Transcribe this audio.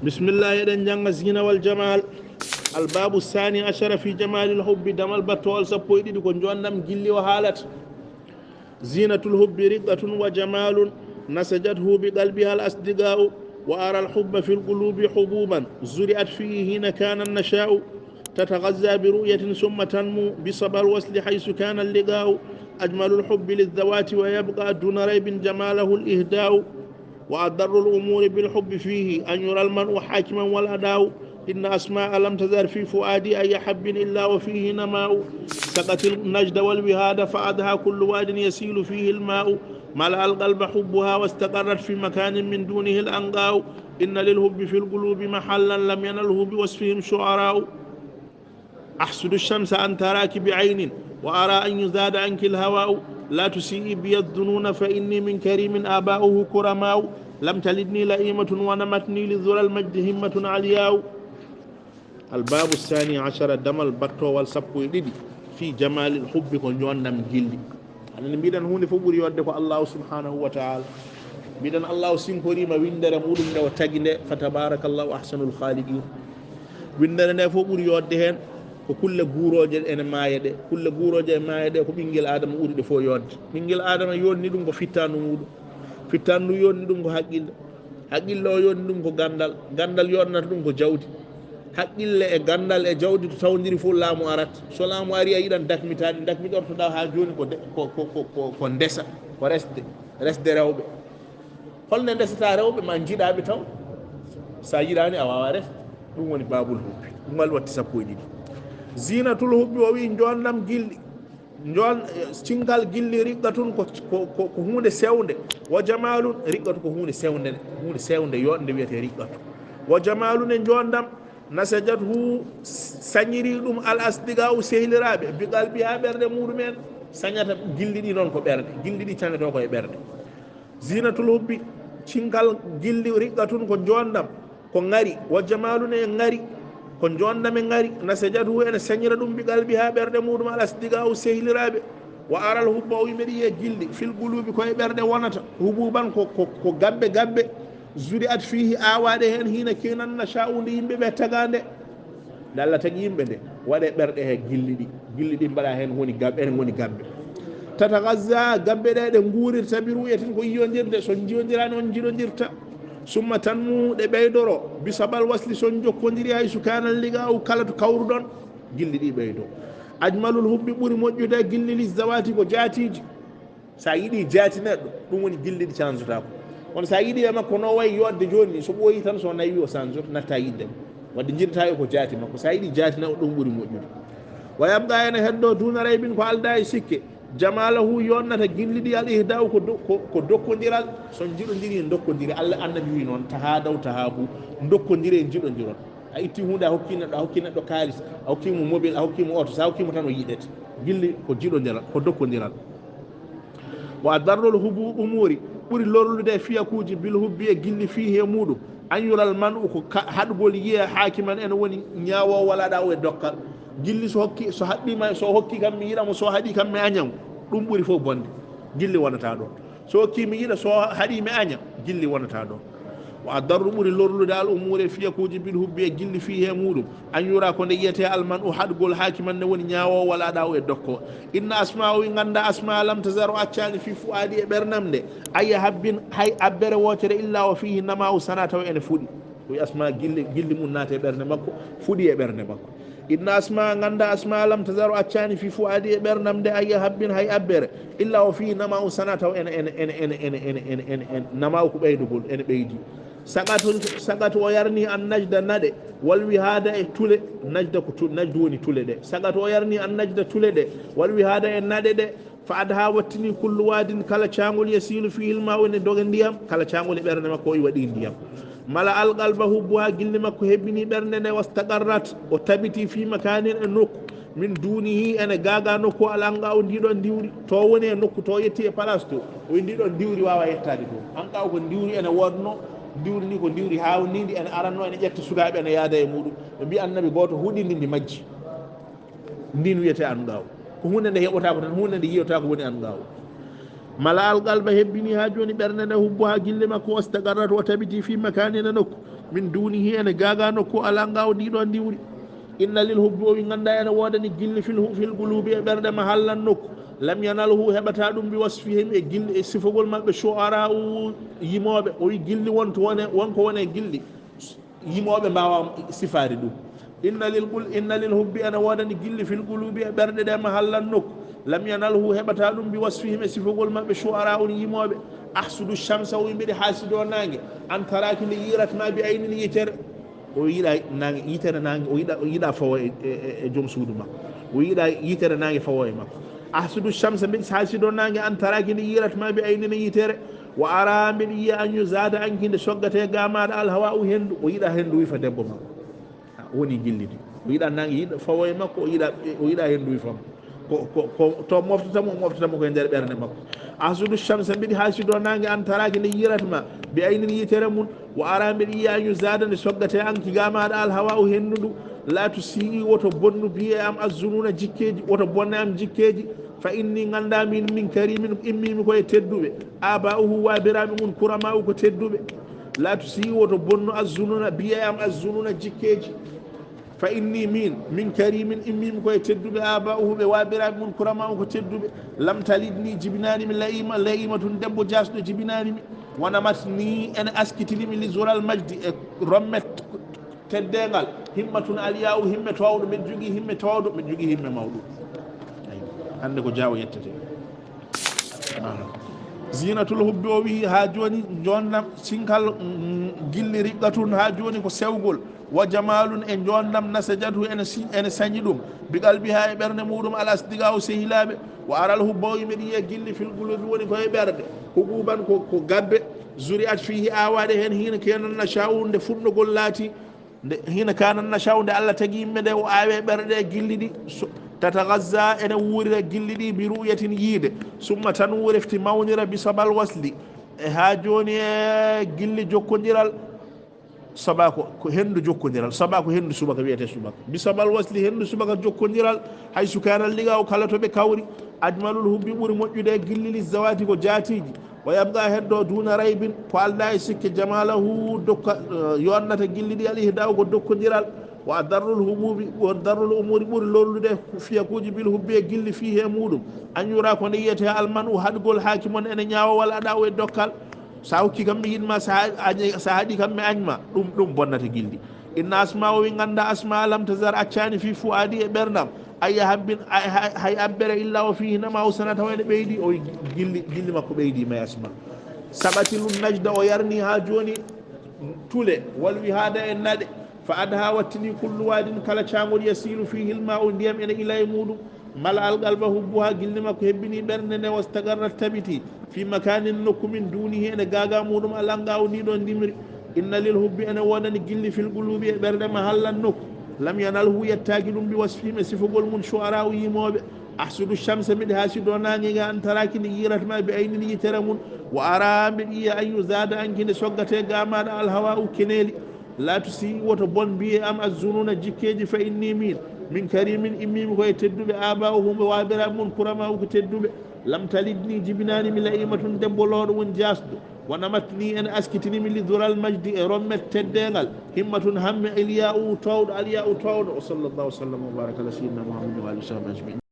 بسم الله يدن جنگ الزينة والجمال. الباب الثاني عشر في جمال الحب دمال بطول سبويدي دي كون جوانم جلي وحالت. زينة الحب رقة وجمال نسجته بقلبها الأصدقاء، وأرى الحب في القلوب حبوبا زرعت فيه حين كان النشاء، تتغذى برؤية ثم تنمو بصبر الوصل حيث كان اللقاء. أجمل الحب للذوات ويبقى دون ريب جماله الإهداء، وأضر الأمور بالحب فيه أن يرى المرء حاكما والأداء. إن أسماء لم تزر في فؤادي أي حب إلا وفيه نماء، سقت النجد والوهاد فأدها كل واد يسيل فيه الماء، ملأ القلب حبها واستقرت في مكان من دونه الأنقاء. إن للحب في القلوب محلا لم ينله بوصفهم شعراء. أحسد الشمس أن تراك بعين وأرى أن يزاد عنك الهواء، لا تسيئي بي الظنون فإني من كريم آباؤه كرماء، لم تلدني لئيمة ونمتني لذرى المجد همة علياء. الباب الثاني عشر دم البطو والسبو يدي في جمال الحب كون جوانم جلدي. أنا بيدن هوني فبوري يودك الله سبحانه وتعالى، بيدن الله سينكوري ما ويندر مولم وتاجند فتبارك الله أحسن الخالقين. windere nde fof ɓuuri yodde heen ko kulle guuroje ene maaya ɗe, kulle guuroje e maaya ɗe ko ɓinguel adama ɓuri ɗe fof yodde. ɓinguel adama yonni ɗum ko fittandu muɗum, fittandu yonni ɗum ko haqqille, haqqille o yonni ɗum ko gandal, gandal yonnata ɗum ko jawdi. haqqille e gandal e jawdi to tawdiri fof laamu arat, so laamu ari a yiɗan dakmitade dakmiɗortoɗa ha joni ko ndesa, ko resde rewɓe. holne ndesata rewɓe ma jiiɗaɓe taw, sa yiɗani a wawa resde. ɗum woni babul hubbi, ɗum wal watti sappo e ɗiɗi. zinatul hubbi o wi jonnam gilɗi, jon cingal gilli riqqatun ko hunde sewnde, wo jamalun riqqatu ko hunde sewnde yonde wiyete riqqatu. wo jamalun e jondam nasajat hu sañiri ɗum al asdiga u sehliraɓe bi qalbi ha ɓerde muɗumen sañata gilli ɗi noon ko ɓerde, gilli ɗi caneto koye ɓerde. zinatul hubbi cingal gilli riqqatun ko jondam ko ngari, wo jamalune e ngari ko jondame ngari nasajatu ene sañira ɗum bi qalbi ha ɓerde muɗum ala sdiga o sehliraɓe. wa aral hubba o yimeɗi yiye gilɗi fil gulubi koye ɓerde wonata hububan ko gabbe gabbe zuri at fihi awaɗe hen hina kinanna sha'ude yimɓeɓe tagade nde Allah tagi yimɓe nde waɗe ɓerɗe he gilli ɗi mbaɗa hen woni gabbe, enen woni gabbe. tatagazza gabbe ɗe ɗe guurirta bi ru'yatin ko yiyodirde, so jiyodirani on jiɗodirta. summa tanmu ɗe ɓeydoro bisabal wasli son jokkodiri hay sukanal liga u kala to kawruɗon gilli ɗi ɓeydo. ajmalul hubbi ɓuuri moƴƴude gilli lis zawati ko jaatiji. sa yiɗi jaati neɗɗo ɗum woni gilli ɗi changetako. kono sa yiɗi e makko no wayi yodde joni so ɓooyi tan so nayi o changeoto natta yidde wadde jiɗata e ko jaati makko. sa yiɗi jaati neɗɗo ɗum ɓuuri moƴƴude. wa yabga ene heddo duna raybin ko alda e sikke jamalahu yonnata gilli ɗi al ihdaw ko dokkodiral. son jiɗodiri en dokkodiri, Allah annabi wi noon taha daw taha bu dokkodiri en jiɗodiron. a itti hunde a hokki neɗɗo kalis, a hokkimo mobile, a hokkimo auto, sa hokkimo tan o yiɗete. gilli ko jiɗodiral ko dokkodiral. wa darrol hubu umuri ɓuuri lorlude fiyakuji bil hubbi e gilli fihi e muɗum an yural man u ko haɗgol yiya hakiman ene woni ñawo walaɗa o e dokkal. gilli so haɗɗima, so hokki kam mi yiɗamo, so haɗi kam mi añam, ɗum ɓuuri fof bonde. gilli wonata ɗo. so hokki mi yiɗa, so haɗi mi aña, gilli wonata ɗo. wa darru ɓuuri lorlude al umure fiyakuji bil hubbi e gilli fi he muɗum an yura ko nde yiyete alman u haɗgol hakiman ne woni ñawo walaɗa o e dokko. inna asma o ganda asma lam tazaro accani fi fuadi e ɓernam nde aya habbin hay abbere wotere illa o fihi nama u sana taw ene fuɗi. koye asma gilli mum naate e ɓerde makko, fuɗi e ɓerde makko. inna asma ganda asma lam tazaro accani fi fuadi e ɓernam nde aya habbin hay abbere illa o fihi nama u sana taw ene nama ko ɓeydugol ene ɓeydi. sagatu o yarni an najda naɗe walwi haada e tule najda ko najdu woni tule ɗe. sagatu o yarni an najda tule ɗe walwi haada e naɗe ɗe fa ad ha wattini kullu wadin kala cagol yasilu fihilma woni doge ndiyam, kala cagol e ɓerde makko o waɗi ndiyam. mala alqalba hubbu ha gilli makko hebbini ɓerde nde wastaqarrat o tabiti fi makanin e nokku min dunihi ene gaga nokku alanga o ndiɗon diwri to woni e nokku to yetti e place to o ndiɗon diwri wawa yettade to hanka ko diwri ene wodno. diwri ni ko diwri hawnidi ene aranno ene ƴetta sukaɓe ene yaada e muɗum. ɓe mbi annabi goto huɗindi ndi majji, ndin wiyete angaw. ko hunde nde heɓotako tan, hunde nde yiyotako woni angaw. mala alqalba hebbini ha joni ɓerde nde hubbo ha gille makko wastaqarrat o tabiti fi makanina nokku min dunihi ene gaga nokku ala ngaw ndiɗo ndiwri inna lil hubbi o wi ganda ene wodani gilli fil qulubi e ɓerde ma hallan nokku lam yanalhu heɓata ɗum bi wasfihim e gilli e sifogol maɓɓe shu'ara u yimoɓe o wi gilli wonto wonko wone gilli yimoɓe mbawa sifari ɗum inna lil hubbi ene wodani gilli fil qulubi e ɓerde ɗe ma hallan nokku lam yanalhu heɓata ɗum bi wasfihim e sifogol maɓɓe shu'ara un yimoɓe ahsudu shamsa o wi mbiɗe haasido nangue an taraki nde yiratma bi aynini yitere o yiɗa nangue yitere nangue o yiɗa fawo e joom suudu makko o yiɗa yitere nangue fawo e makko ahsudu shamsa mbiɗe haasido nangue an taraki nde yiratma bi aynini yitere wa ara mbiɗe yiya an yusada anki nde soggate gamaɗo alhawa u hendu o yiɗa hendu wifa debbo makko woni gillidi o yiɗa nangue yiɗa fawo e makko o yiɗa hendu wifamo ko to moftatamo koye nder ɓerde makko ahsudu shamsa mbiɗi haasido nangue an taraki nde yiratma bi aynini yitere mum wa ara mbiɗe yiya an yusada nde soggate anki gamaɗo alhawa u hendu ɗum la tu sii woto bonnu biye am azzununa jikkeji woto bonne am jikkeji fa inni ganda min karimin immimi koye tedduɓe aba uhu wabiraɓe mum kurama u ko tedduɓe la tu sii woto bonnu azzununa biye am azzununa jikkeji fa inni min karimin immimi koye tedduɓe aba uhuɓe wabiraɓe mum kurama u ko tedduɓe lam talidni jibinanimi layima tun debbo jasɗo jibinanimi wonamat ni ene askitinimi li zoral majdi e rommet teddengal himmatun aliya u himme towɗo mbeɗa jogui himme towɗo mbeɗa jogui himme mawɗum hande ko jawo yettete zinatul hubbi o wi ha joni jondam sinkal gilli riqqatun ha joni ko sewgol wa jamalun e jondam nasajatu ene sañi ɗum bi qalbi ha e ɓerde muɗum ala asdiga o sehilaɓe wa aral hubba o yimɓeɗi yiya gilli fil qulubi woni koye ɓerde huquban ko gabbe zuri at fihi awaɗe hen hina kenanna sha'u nde fuɗɗogol laati nde hina kananna sha'u nde allah tagui yimɓe nde o awe ɓerde gilli ɗi tatagazza ene wuurira gilli ɗi bi ru'yatin yiide summa tan wurefti mawnira bi sabal wasli e ha joni e gilli jokkodiral saba ko hendu jokkodiral saba ko hendu subaka wiyete subaka bi sabal wasli hendu subaka jokkodiral hay sukanal liga o kala to ɓe kawri ajmalul hubbi ɓuuri moƴƴude e gillili zawati ko jaatiji wa yabga heddo duna raybin ko alda e sikke jamalahu dokka yonnata gilli ɗi al ihdaw ko dokkodiral wa darrul humubi wa darrul umuri ɓuuri lollude fiyakuji bil hubbi e gilli fihi e muɗum an yura ko ne yiyete alman u haɗgol hakimon ene ñaawa walla aɗa o e dokkal sa hokki kam mi yinma sa haɗi kam mi añma ɗum bonnata gilli inna asma o wi ganda asma lam tazar accani fi fuadi e ɓerdam aya habbin hay abbere illa o fihi nama o sanata wayne ɓeydi o gilli makko ɓeydima e asma saɓatilum najda o yarni ha joni tule walwi haada e naɗe fa adha wattini kullu wadin kala cagol yasilu fihi lma o ndiyam ene ila e muɗum mala alqalba hubbuha gilli makko hebbini ɓerde nde wastagarrat tabiti fi makanin nokku min dunihi ene gaga muɗum alanga o ndiɗo ndimri inna lil hubbi ene wonani gilli fil qulubi e ɓerde ma hallan nokku lam yanalhu yettaki ɗum mbi wasfime sifogol mum shu'ara u yimoɓe ahsudu shamsa mbiɗe haasido naguega an taraki nde yiratma bi aynini yitere mum wa ara mbiɗe yiya an yusada anki nde soggate gamaɗo alhawa u keneli la tusi woto bon mbiye am azzununa jikkeji fa inni min karimin immimi koye tedduɓe aba o humɓe wabiraɓe mum kurama u ko tedduɓe lam talidni jibinani mi layima tun debbo lowɗo won jasɗo wonamatni ene askitinimi li dural majdi e rommet teddengal himmatun hamme aliya u towɗo o sallllahu sallam wa baraka ala sayyidina muhammadin wa alihi wa sahbihi ajmain